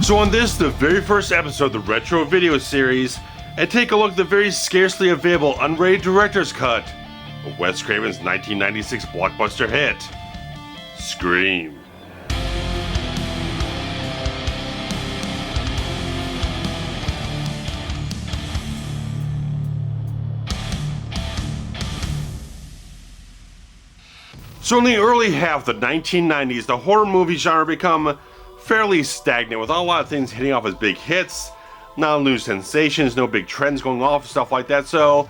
So on this, the very first episode of the Retro Video series, I take a look at the very scarcely available unrated director's cut of Wes Craven's 1996 blockbuster hit, Scream. So in the early half of the 1990s, the horror movie genre become fairly stagnant, with a lot of things hitting off as big hits, not new sensations, no big trends going off, stuff like that. So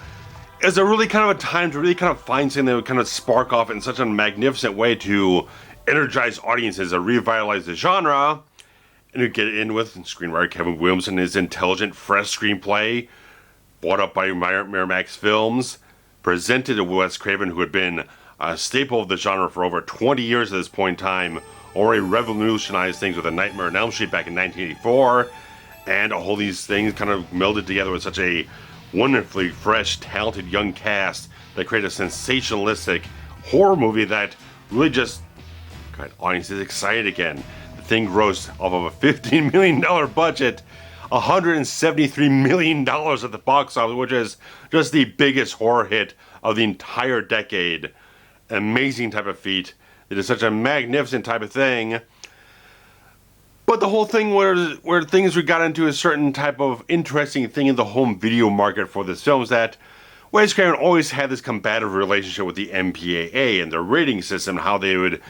it's a really kind of a time to really kind of find something that would kind of spark off in such a magnificent way to energize audiences, to revitalize the genre, and to get in with screenwriter Kevin Williamson and his intelligent, fresh screenplay, brought up by Miramax Films, presented to Wes Craven, who had been a staple of the genre for over 20 years at this point in time, already revolutionized things with A Nightmare on Elm Street back in 1984, and all these things kind of melded together with such a wonderfully fresh, talented young cast that created a sensationalistic horror movie that really just got audiences excited again. The thing grossed off of a $15 million budget, $173 million at the box office, which is just the biggest horror hit of the entire decade. An amazing type of feat. It is such a magnificent type of thing. But the whole thing where things we got into a certain type of interesting thing in the home video market for this film is that Wes Craven always had this combative relationship with the MPAA and their rating system, how they would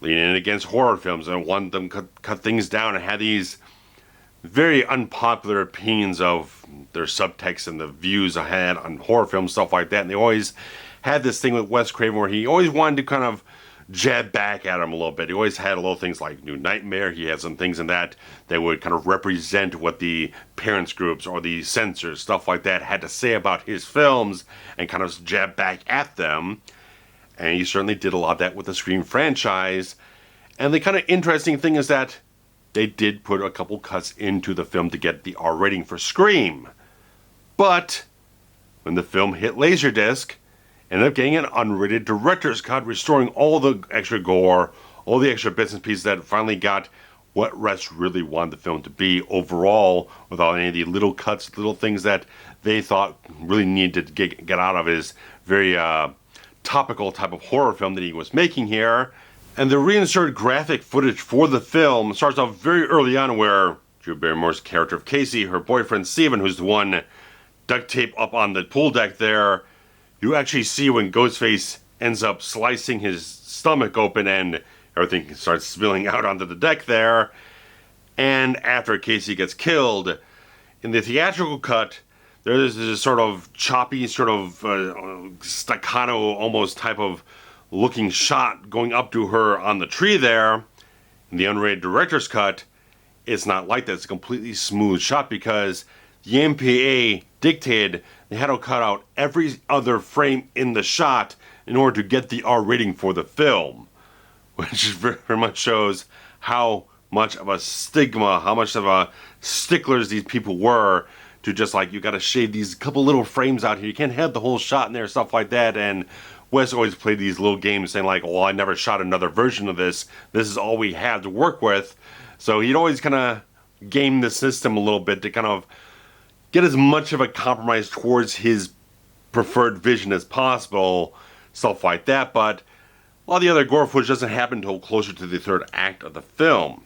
lean in against horror films and want them to cut things down, and had these very unpopular opinions of their subtext and the views I had on horror films, stuff like that. And they always had this thing with Wes Craven where he always wanted to kind of jab back at him a little bit. He always had little things like New Nightmare. He had some things in that would kind of represent what the parents groups or the censors, stuff like that, had to say about his films and kind of jab back at them. And he certainly did a lot of that with the Scream franchise. And the kind of interesting thing is that they did put a couple cuts into the film to get the R rating for Scream. But when the film hit laserdisc, ended up getting an unrated director's cut, restoring all the extra gore, all the extra bits and pieces that finally got what Wes really wanted the film to be overall, without any of the little cuts, little things that they thought really needed to get out of his very topical type of horror film that he was making here. And the reinserted graphic footage for the film starts off very early on, where Drew Barrymore's character of Casey, her boyfriend Steven, who's the one duct tape up on the pool deck there, you actually see when Ghostface ends up slicing his stomach open and everything starts spilling out onto the deck there. And after Casey gets killed, in the theatrical cut, there's this sort of choppy, sort of staccato almost type of looking shot going up to her on the tree there. In the unrated director's cut, it's not like that. It's a completely smooth shot because the MPA dictated they had to cut out every other frame in the shot in order to get the R rating for the film, which very much shows how much of a stigma, how much of a sticklers these people were to just like, you got to shave these couple little frames out here. You can't have the whole shot in there, stuff like that. And Wes always played these little games saying like, well, I never shot another version of this. This is all we have to work with. So he'd always kind of game the system a little bit to kind of get as much of a compromise towards his preferred vision as possible, stuff like that. But a lot of the other gore footage doesn't happen until closer to the third act of the film.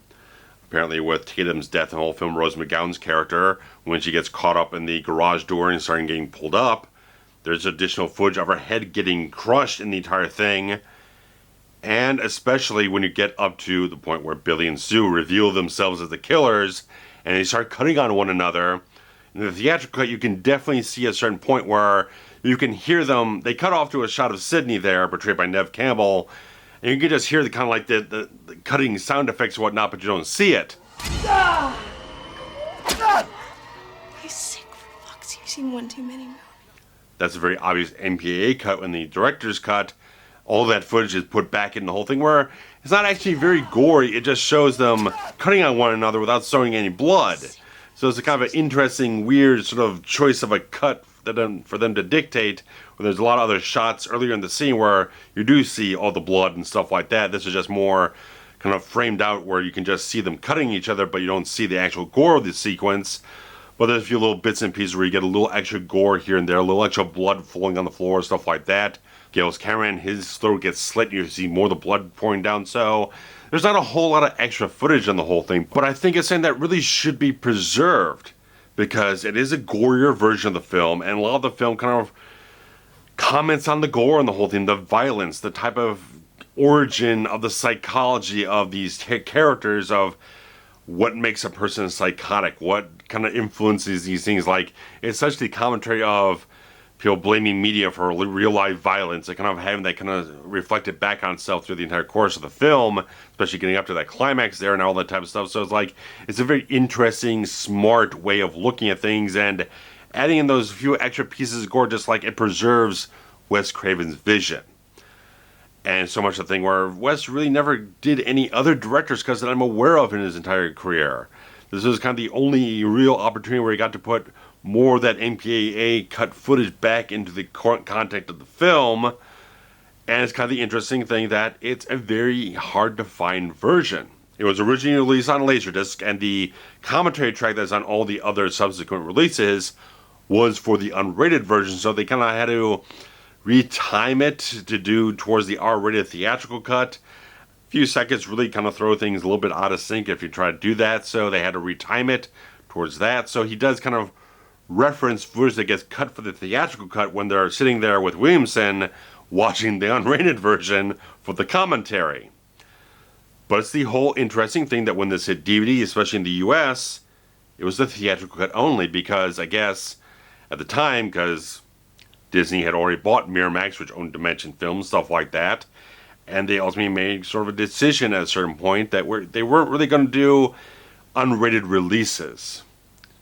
Apparently with Tatum's death in the whole film, Rose McGowan's character, when she gets caught up in the garage door and starting getting pulled up, there's additional footage of her head getting crushed in the entire thing. And especially when you get up to the point where Billy and Sue reveal themselves as the killers and they start cutting on one another. In the theatrical cut, you can definitely see a certain point where you can hear them. They cut off to a shot of Sydney there, portrayed by Neve Campbell, and you can just hear the kind of like the cutting sound effects and whatnot, but you don't see it. He's sick, for fuck's sake. You've seen one too many movies. That's a very obvious MPAA cut. When the director's cut, all that footage is put back in the whole thing, where it's not actually very gory. It just shows them cutting on one another without showing any blood. So it's a kind of an interesting, weird sort of choice of a cut for them to dictate. Where there's a lot of other shots earlier in the scene where you do see all the blood and stuff like that. This is just more kind of framed out where you can just see them cutting each other, but you don't see the actual gore of the sequence. But there's a few little bits and pieces where you get a little extra gore here and there, a little extra blood falling on the floor, stuff like that. Gale's cameraman, his throat gets slit, and you see more of the blood pouring down. So there's not a whole lot of extra footage on the whole thing, but I think it's something that really should be preserved because it is a gorier version of the film, and a lot of the film kind of comments on the gore and the whole thing, the violence, the type of origin of the psychology of these characters, of what makes a person psychotic, what kind of influences these things. Like, it's such the commentary of people blaming media for real life violence and kind of having that kind of reflected back on itself through the entire course of the film, especially getting up to that climax there and all that type of stuff. So it's like, it's a very interesting, smart way of looking at things, and adding in those few extra pieces of gore, just like it preserves Wes Craven's vision. And so much the thing where Wes really never did any other director's cuts that I'm aware of in his entire career. This was kind of the only real opportunity where he got to put more of that MPAA cut footage back into the context of the film. And it's kind of the interesting thing that it's a very hard to find version. It was originally released on laserdisc, and the commentary track that's on all the other subsequent releases was for the unrated version, so they kind of had to retime it to do towards the R-rated theatrical cut. A few seconds really kind of throw things a little bit out of sync if you try to do that, so they had to retime it towards that. So he does kind of reference footage that gets cut for the theatrical cut when they're sitting there with Williamson watching the unrated version for the commentary. But it's the whole interesting thing that when this hit DVD, especially in the US, it was the theatrical cut only, because I guess at the time, because Disney had already bought Miramax, which owned Dimension Films, stuff like that, and they ultimately made sort of a decision at a certain point that they weren't really going to do unrated releases.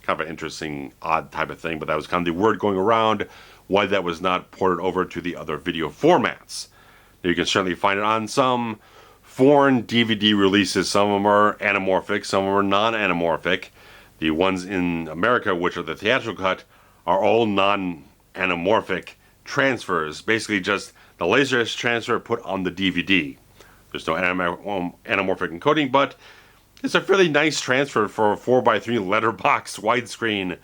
Kind of an interesting, odd type of thing, but that was kind of the word going around why that was not ported over to the other video formats. Now, you can certainly find it on some foreign DVD releases. Some of them are anamorphic, some of them are non-anamorphic. The ones in America, which are the theatrical cut, are all non-anamorphic transfers. Basically just the laserdisc transfer put on the DVD. There's no anamorphic encoding, but it's a fairly nice transfer for a 4x3 letterbox widescreen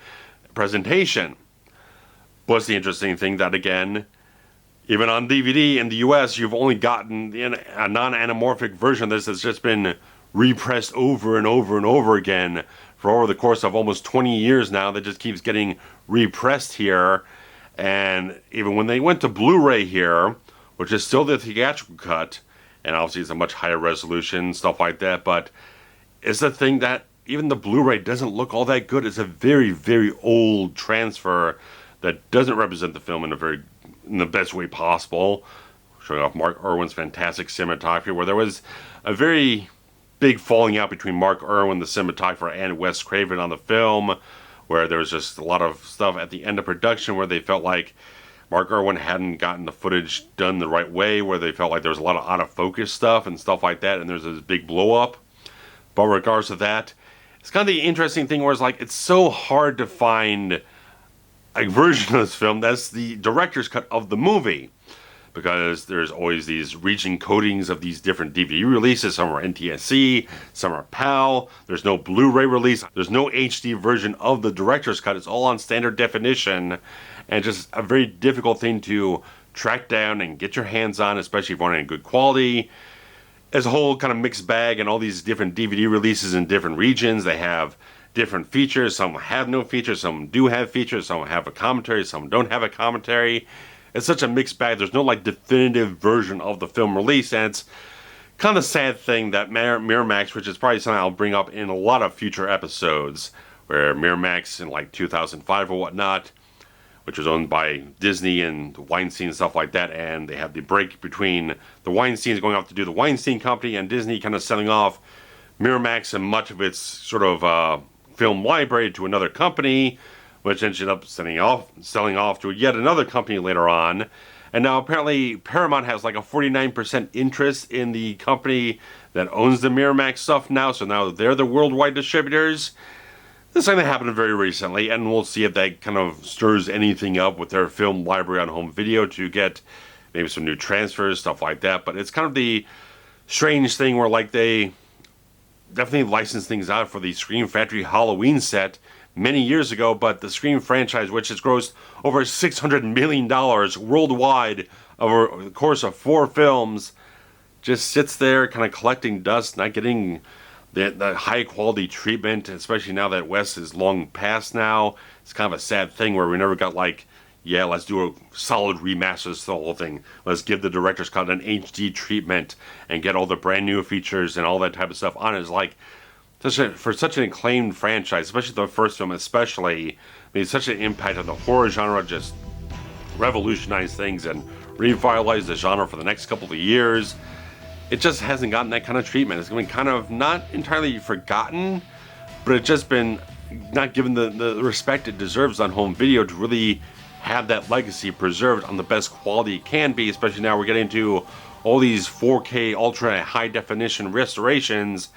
presentation. What's the interesting thing that, again, even on DVD in the US, you've only gotten a non-anamorphic version of this that's just been repressed over and over and over again for over the course of almost 20 years now. That just keeps getting repressed here. And even when they went to Blu-ray here, which is still the theatrical cut, and obviously it's a much higher resolution, stuff like that, but it's the thing that even the Blu-ray doesn't look all that good. It's a very, very old transfer that doesn't represent the film in the best way possible, showing off Mark Irwin's fantastic cinematography, where there was a very big falling out between Mark Irwin, the cinematographer, and Wes Craven on the film, where there was just a lot of stuff at the end of production where they felt like Mark Irwin hadn't gotten the footage done the right way, where they felt like there was a lot of out-of-focus stuff and stuff like that, and there's this big blow-up. But regardless of that, it's kind of the interesting thing where it's like, it's so hard to find a version of this film that's the director's cut of the movie, because there's always these region codings of these different DVD releases. Some are NTSC, some are PAL. There's no Blu-ray release. There's no HD version of the director's cut. It's all on standard definition, and just a very difficult thing to track down and get your hands on, especially if you want it in good quality. As a whole kind of mixed bag, and all these different DVD releases in different regions, they have different features. Some have no features, some do have features, some have a commentary, some don't have a commentary. It's such a mixed bag. There's no like definitive version of the film release, and it's kind of a sad thing that Miramax, which is probably something I'll bring up in a lot of future episodes, where Miramax in like 2005 or whatnot, which was owned by Disney and Weinstein and stuff like that, and they had the break between the Weinsteins going off to do the Weinstein Company and Disney kind of selling off Miramax and much of its sort of film library to another company, which ended up selling off to yet another company later on. And now apparently Paramount has like a 49% interest in the company that owns the Miramax stuff now, so now they're the worldwide distributors. This is something that happened very recently, and we'll see if that kind of stirs anything up with their film library on home video to get maybe some new transfers, stuff like that. But it's kind of the strange thing where like they definitely licensed things out for the Scream Factory Halloween set many years ago, but the Scream franchise, which has grossed over $600 million worldwide over the course of 4 films, just sits there kind of collecting dust, not getting the high quality treatment, especially now that Wes is long past now. It's kind of a sad thing where we never got like, yeah, let's do a solid remaster of the whole thing. Let's give the director's cut an HD treatment and get all the brand new features and all that type of stuff on it. It's like, for such an acclaimed franchise, especially the first film especially, made such an impact on the horror genre, just revolutionized things and revitalized the genre for the next couple of years. It just hasn't gotten that kind of treatment. It's been kind of not entirely forgotten, but it's just been not given the respect it deserves on home video to really have that legacy preserved on the best quality it can be, especially now we're getting to all these 4K ultra high definition restorations.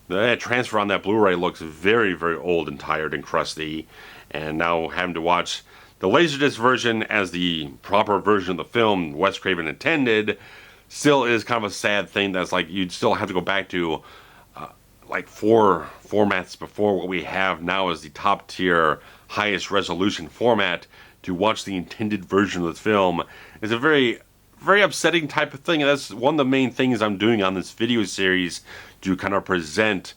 The transfer on that Blu-ray looks very, very old and tired and crusty, and now having to watch the laserdisc version as the proper version of the film Wes Craven intended still is kind of a sad thing. That's like you'd still have to go back to like 4 formats before what we have now as the top tier highest resolution format to watch the intended version of the film. Is a very, very upsetting type of thing, and that's one of the main things I'm doing on this video series, to kind of present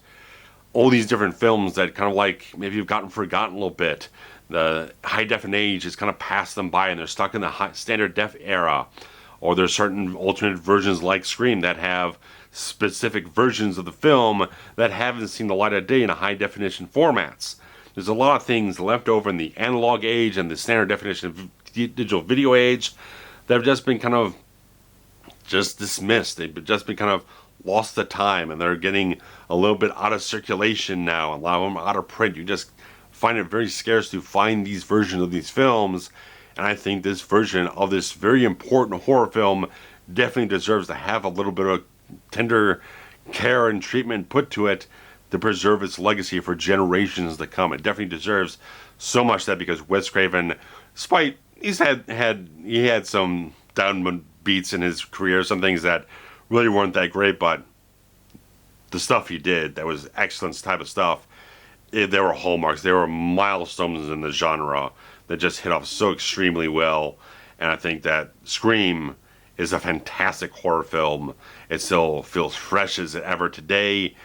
all these different films that kind of like maybe have gotten forgotten a little bit. The high definition age has kind of passed them by and they're stuck in the standard def era, or there's certain alternate versions like Scream that have specific versions of the film that haven't seen the light of day in a high definition formats. There's a lot of things left over in the analog age and the standard definition digital video age that have just been kind of just dismissed. They've just been kind of lost to time, and they're getting a little bit out of circulation now. A lot of them out of print. You just find it very scarce to find these versions of these films, and I think this version of this very important horror film definitely deserves to have a little bit of tender care and treatment put to it to preserve its legacy for generations to come. It definitely deserves so much that, because Wes Craven, despite he had some down beats in his career, some things that really weren't that great, but the stuff he did that was excellent type of stuff, there were hallmarks, there were milestones in the genre that just hit off so extremely well. And I think that Scream is a fantastic horror film. It still feels fresh as ever today.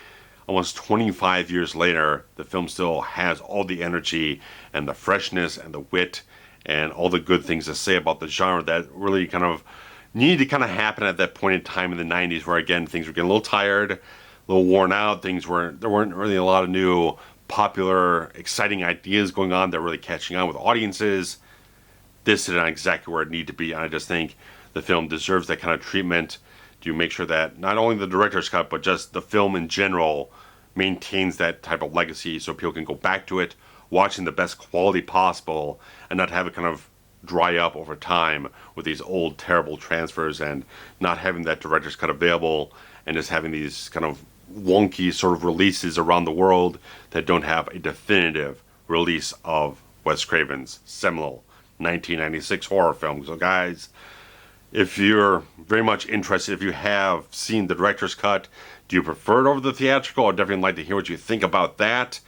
Almost 25 years later, the film still has all the energy and the freshness and the wit and all the good things to say about the genre that really kind of needed to kind of happen at that point in time in the 90s, where again things were getting a little tired, a little worn out. There weren't really a lot of new popular exciting ideas going on that were really catching on with audiences. This is exactly where it needed to be, and I just think the film deserves that kind of treatment to make sure that not only the director's cut, but just the film in general maintains that type of legacy, so people can go back to it watching the best quality possible and not have it kind of dry up over time with these old terrible transfers and not having that director's cut available, and just having these kind of wonky sort of releases around the world that don't have a definitive release of Wes Craven's seminal 1996 horror film. So guys, if you're very much interested, if you have seen the director's cut, do you prefer it over the theatrical? I'd definitely like to hear what you think about that.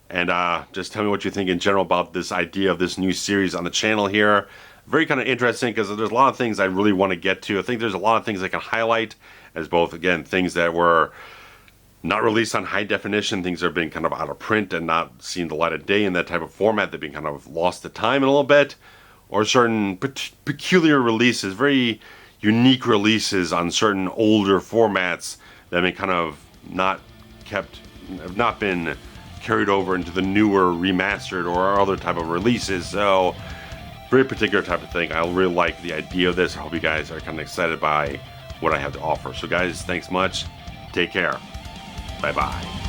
And just tell me what you think in general about this idea of this new series on the channel here. Very kind of interesting, because there's a lot of things I really want to get to. I think there's a lot of things I can highlight as both, again, things that were not released on high definition, things that have been kind of out of print and not seen the light of day in that type of format. They've been kind of lost to time in a little bit. Or certain peculiar releases, very unique releases on certain older formats that have been kind of have not been carried over into the newer remastered or other type of releases. So very particular type of thing. I really like the idea of this. I hope you guys are kind of excited by what I have to offer. So guys, thanks much. Take care. Bye bye.